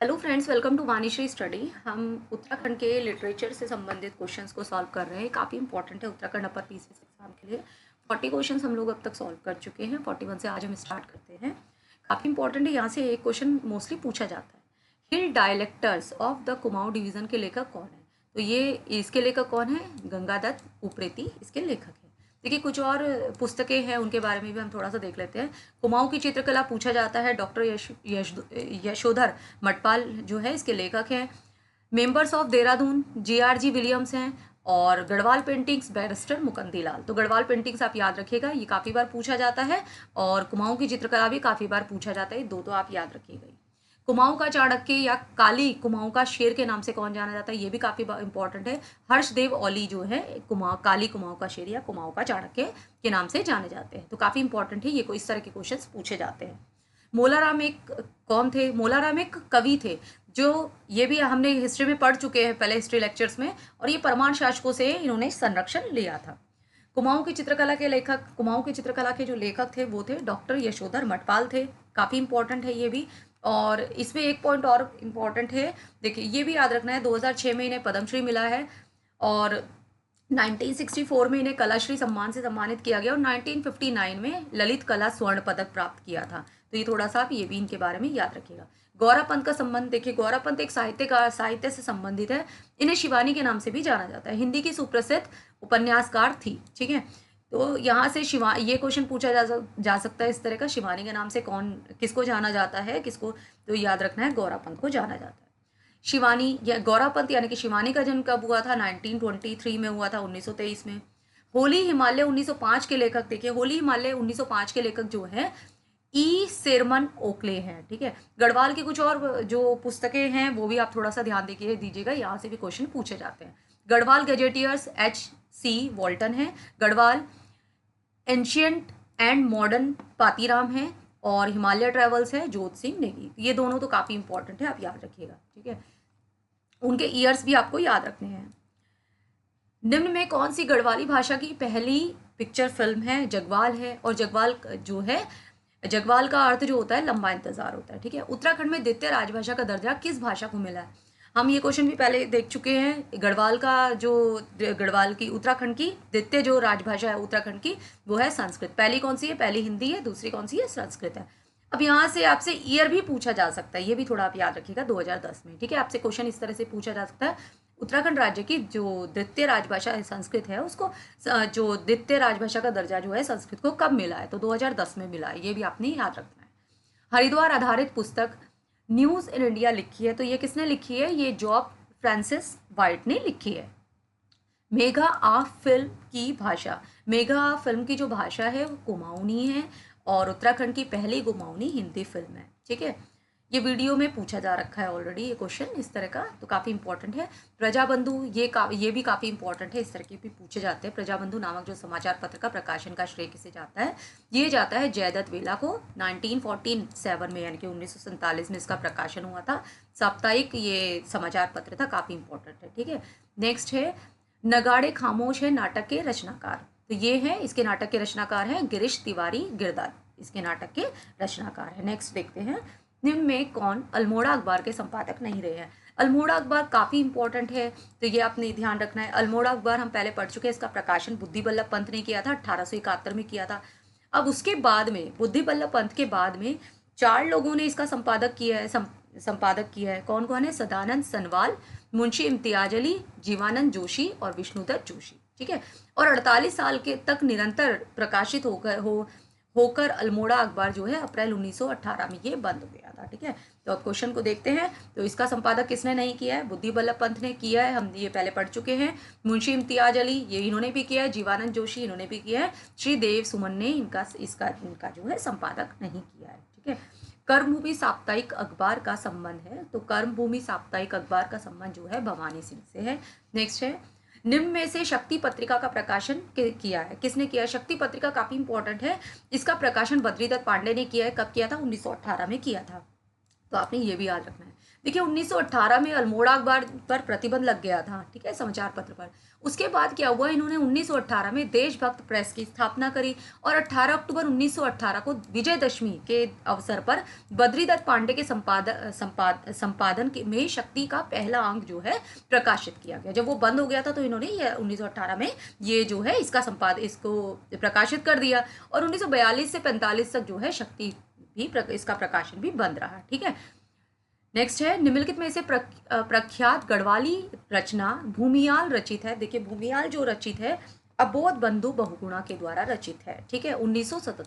Hello friends, welcome to Vanishree study. हम उत्तराखंड के literature से संबंधित क्वेश्चंस को सॉल्व कर रहे हैं। काफ़ी इंपॉर्टेंट है उत्तराखंड अपर पीसीएस एग्जाम के लिए। 40 क्वेश्चंस हम लोग अब तक सॉल्व कर चुके हैं। 41 से आज हम स्टार्ट करते हैं। काफ़ी इंपॉर्टेंट है, यहाँ से एक क्वेश्चन मोस्टली पूछा जाता है। हिल डायलेक्टर्स ऑफ द कुमाऊं डिवीजन के लेखक कौन है? तो ये इसके लेखक कौन है? गंगादत्त उप्रेती इसके लेखक है। देखिए, कुछ और पुस्तकें हैं, उनके बारे में भी हम थोड़ा सा देख लेते हैं। कुमाऊं की चित्रकला पूछा जाता है, डॉक्टर यशोधर मटपाल जो है इसके लेखक हैं। Members of Dehradun GRG Williams हैं। और गढ़वाल पेंटिंग्स बैरिस्टर मुकंदीलाल। तो गढ़वाल पेंटिंग्स आप याद रखिएगा, ये काफ़ी बार पूछा जाता है। और कुमाऊं की चित्रकला भी काफ़ी बार पूछा जाता है, दो तो आप याद रखिएगा। कुमाऊं का चाणक्य या काली कुमाऊं का शेर के नाम से कौन जाना जाता है, ये भी काफ़ी इंपॉर्टेंट है। हर्षदेव ओली जो है काली कुमाऊं का शेर या कुमाऊं का चाणक्य के नाम से जाने जाते हैं। तो काफ़ी इंपॉर्टेंट है, ये इस तरह के क्वेश्चन पूछे जाते हैं। मोलाराम एक कौन थे? मोलाराम एक कवि थे, जो ये भी हमने हिस्ट्री में पढ़ चुके हैं पहले हिस्ट्री लेक्चर्स में। और ये परमाण शासकों से इन्होंने संरक्षण लिया था। कुमाऊं की चित्रकला के जो लेखक थे वो थे डॉक्टर यशोधर मटपाल थे। काफ़ी इंपॉर्टेंट है ये भी। और इसमें एक पॉइंट और इम्पॉर्टेंट है, देखिए ये भी याद रखना है, 2006 में इन्हें पद्मश्री मिला है। और 1964 में इन्हें कलाश्री सम्मान से सम्मानित किया गया और 1959 में ललित कला स्वर्ण पदक प्राप्त किया था। तो ये थोड़ा सा आप ये भी इनके बारे में याद रखिएगा। गौरापंत का संबंध देखिए, गौरापंत एक साहित्य से संबंधित है। इन्हें शिवानी के नाम से भी जाना जाता है। हिंदी की सुप्रसिद्ध उपन्यासकार थी, ठीक है। तो यहाँ से ये क्वेश्चन पूछा जा सकता है इस तरह का, शिवानी के नाम से कौन किसको जाना जाता है, किसको? तो याद रखना है, गौरापंत को जाना जाता है। शिवानी या गौरापंत यानी कि शिवानी का जन्म कब हुआ था? 1923 में हुआ था, 1923 में। होली हिमालय 1905 के लेखक देखिए, होली हिमालय 1905 के लेखक जो हैं ई सेरमन ओकले हैं, ठीक है। गढ़वाल की कुछ और जो पुस्तकें हैं वो भी आप थोड़ा सा ध्यान दीजिएगा, यहाँ से भी क्वेश्चन पूछे जाते हैं। गढ़वाल गजेटियर्स HC वॉल्टन है। Garhwal ancient and modern Patiram है। और हिमालय ट्रेवल्स है जोत सिंह नेगी। ये दोनों तो काफ़ी इंपॉर्टेंट है, आप याद रखिएगा, ठीक है। उनके ईयर्स भी आपको याद रखने हैं। निम्न में कौन सी गढ़वाली भाषा की पहली पिक्चर फिल्म है? जगवाल है। और जगवाल जो है, जगवाल का अर्थ जो होता है लंबा इंतजार होता है, ठीक है। उत्तराखंड में द्वितीय राजभाषा का दर्जा किस भाषा को मिला है? हम ये क्वेश्चन भी पहले देख चुके हैं। गढ़वाल की उत्तराखंड की द्वितीय जो राजभाषा है उत्तराखंड की, वो है संस्कृत। पहली कौन सी है? पहली हिंदी है, दूसरी कौन सी है? संस्कृत है। अब यहाँ से आपसे ईयर भी पूछा जा सकता है, ये भी थोड़ा आप याद रखिएगा, 2010 में, ठीक है। आपसे क्वेश्चन इस तरह से पूछा जा सकता है, उत्तराखंड राज्य की जो द्वितीय राजभाषा संस्कृत है उसको, जो द्वितीय राजभाषा का दर्जा जो है संस्कृत को कब मिला है? तो 2010 में मिला है, ये भी आपने याद रखना है। हरिद्वार आधारित पुस्तक न्यूज़ इन इंडिया लिखी है, तो ये किसने लिखी है? ये जॉब फ्रांसिस वाइट ने लिखी है। मेघा आ फिल्म की भाषा, मेघा फिल्म की जो भाषा है वो कुमाऊनी है। और उत्तराखंड की पहली कुमाऊनी हिंदी फिल्म है, ठीक है। ये वीडियो में पूछा जा रखा है ऑलरेडी ये क्वेश्चन इस तरह का, तो काफ़ी इंपॉर्टेंट है। प्रजाबंधु ये भी काफ़ी इंपॉर्टेंट है, इस तरह के भी पूछे जाते हैं। प्रजाबंधु नामक जो समाचार पत्र का प्रकाशन का श्रेय किसे जाता है? ये जाता है जयदत्त वेला को। 1947 में यानी कि 1947 में इसका प्रकाशन हुआ था। साप्ताहिक ये समाचार पत्र था, काफ़ी इंपॉर्टेंट है, ठीक है। नेक्स्ट है नगाड़े खामोश है नाटक के रचनाकार, तो ये है इसके नाटक के रचनाकार हैं गिरीश तिवारी गिरदार, इसके नाटक के रचनाकार हैं। नेक्स्ट देखते हैं, निम्न में कौन अल्मोड़ा अखबार के संपादक नहीं रहे हैं? अल्मोड़ा अखबार काफ़ी इंपॉर्टेंट है, तो ये आपने ध्यान रखना है। अल्मोड़ा अखबार हम पहले पढ़ चुके हैं, इसका प्रकाशन बुद्धि बल्लभ पंत ने किया था, 1871 में किया था। अब उसके बाद में बुद्धि बल्लभ पंत के बाद में 4 लोगों ने इसका संपादक किया है। कौन कौन है? सदानंद सनवाल, मुंशी इम्तियाज अली, जीवानंद जोशी और विष्णुदत्त जोशी, ठीक है। और 48 साल के तक निरंतर प्रकाशित होकर अल्मोड़ा अखबार जो है अप्रैल 1918 में ये बंद हो गया था, ठीक है। तो अब क्वेश्चन को देखते हैं, तो इसका संपादक किसने नहीं किया है? बुद्धि बल्लभ पंत ने किया है, हम ये पहले पढ़ चुके हैं। मुंशी इम्तियाज अली ये इन्होंने भी किया है, जीवानंद जोशी इन्होंने भी किया है। श्री देव सुमन ने इनका जो है संपादक नहीं किया है, ठीक है। कर्मभूमि साप्ताहिक अखबार का संबंध है, तो कर्मभूमि साप्ताहिक अखबार का संबंध जो है भवानी सिंह से है। नेक्स्ट है, निम्न में से शक्ति पत्रिका का प्रकाशन किया है, किसने किया है? शक्ति पत्रिका काफी इंपॉर्टेंट है, इसका प्रकाशन बद्रीदत्त पांडे ने किया है। कब किया था? 1918 में किया था। तो आपने ये भी याद रखना है। देखिए 1918 में अल्मोड़ा अखबार पर प्रतिबंध लग गया था, ठीक है, समाचार पत्र पर। उसके बाद क्या हुआ, इन्होंने 1918 में देशभक्त प्रेस की स्थापना करी और 18 अक्टूबर 1918 को विजयदशमी के अवसर पर बद्रीदत्त पांडे के संपादन में शक्ति का पहला अंक जो है प्रकाशित किया गया। जब वो बंद हो गया था तो इन्होंने ये 1918 में ये जो है इसको प्रकाशित कर दिया और 1942 से 45 तक जो है शक्ति भी इसका प्रकाशन भी बंद रहा, ठीक है। नेक्स्ट है, निम्नलिखित में से प्रख्यात गढ़वाली रचना भूमियाल रचित है। देखिए भूमियाल जो रचित है अबोध बंधु बहुगुणा के द्वारा रचित है, ठीक है, 1977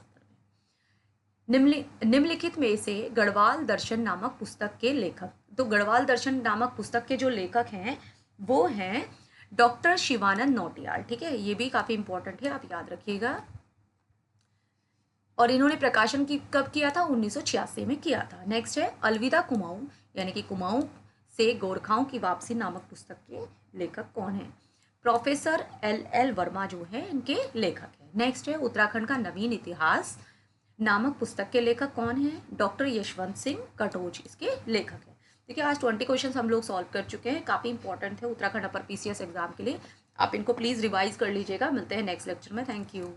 में। निम्नलिखित में से गढ़वाल दर्शन नामक पुस्तक के लेखक, तो गढ़वाल दर्शन नामक पुस्तक के जो लेखक हैं वो हैं डॉक्टर शिवानंद नौटियाल, ठीक है, ये भी काफी इंपॉर्टेंट है, आप याद रखिएगा। और इन्होंने प्रकाशन कब किया था, 1986 में किया था। नेक्स्ट है अलविदा कुमाऊं, यानी कि कुमाऊं से गोरखाओं की वापसी नामक पुस्तक के लेखक कौन है, प्रोफेसर एल वर्मा जो है इनके लेखक है। नेक्स्ट है उत्तराखंड का नवीन इतिहास नामक पुस्तक के लेखक कौन है, डॉक्टर यशवंत सिंह कटोच इसके लेखक है। देखिए आज 20 क्वेश्चन हम लोग सॉल्व कर चुके हैं, काफ़ी इंपॉर्टेंट है उत्तराखंड अपर PCS एग्जाम के लिए। आप इनको प्लीज़ रिवाइज कर लीजिएगा। मिलते हैं नेक्स्ट लेक्चर में। Thank you.